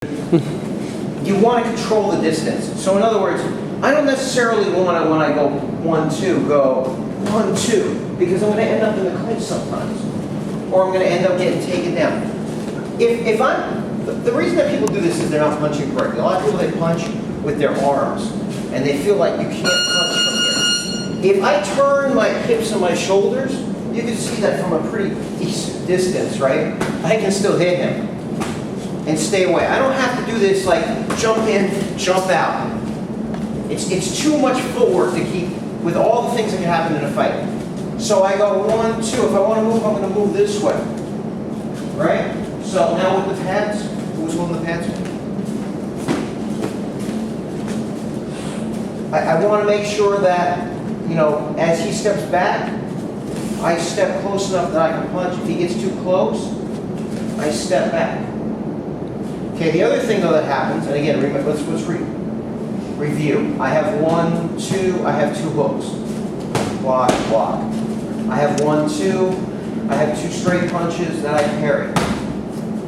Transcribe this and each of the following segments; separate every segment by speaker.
Speaker 1: You want to control the distance. So in other words, I don't necessarily want to, when I go 1-2, go 1-2, because I'm going to end up in the clinch sometimes, or I'm going to end up getting taken down. If I'm, the reason that people do this is they're not punching correctly. A lot of people, they punch with their arms, and they feel like you can't punch from here. If I turn my hips and my shoulders, you can see that from a pretty decent distance, right? I can still hit him and stay away. I don't have to do this like jump in, jump out. It's too much footwork to keep with all the things that can happen in a fight. So I go 1-2. If I want to move, I'm going to move this way, right? So now with the pads, who's holding the pads? I want to make sure that, you know, as he steps back, I step close enough that I can punch. If he gets too close, I step back. Okay, the other thing though that happens, and again, let's review. I have 1-2, I have 2 hooks. Block, block. I have 1-2, I have 2 straight punches that I parry.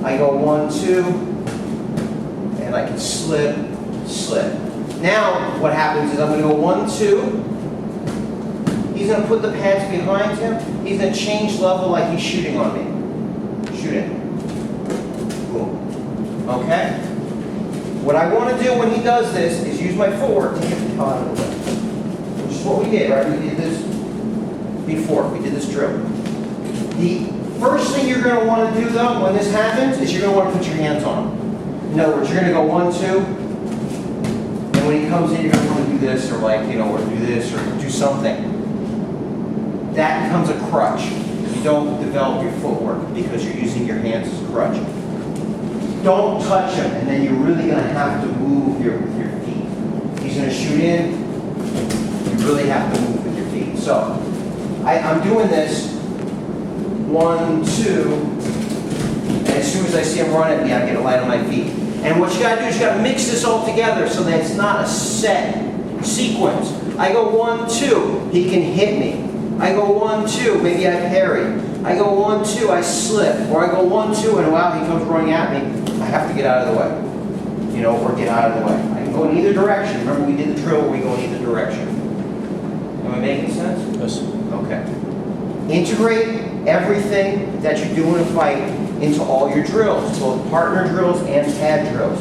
Speaker 1: I go 1-2, and I can slip, slip. Now, what happens is I'm going to go 1-2. He's going to put the pads behind him. He's going to change level like he's shooting on me. Shooting. Boom. Okay? What I want to do when he does this is use my footwork to get the hell out of the way. Which is what we did, right? We did this before. We did this drill. The first thing you're going to want to do, though, when this happens, is you're going to want to put your hands on him. In other words, you're going to go 1-2. And when he comes in, you're going to want to do this, or like, you know, or do this, or do something. That becomes a crutch. You don't develop your footwork because you're using your hands as a crutch. Don't touch him, and then you're really going to have to move with your feet. He's going to shoot in. You really have to move with your feet. So I'm doing this 1-2, and as soon as I see him run at me, I get a light on my feet. And what you got to do is you got to mix this all together so that it's not a set sequence. I go 1-2, he can hit me. I go 1-2, maybe I parry. I go 1-2, I slip. Or I go 1-2, and wow, he comes running at me. I have to get out of the way. You know, or get out of the way. I can go in either direction. Remember, we did the drill where we go in either direction. Am I making sense?
Speaker 2: Yes.
Speaker 1: Okay. Integrate everything that you do in a fight into all your drills, both partner drills and pad drills.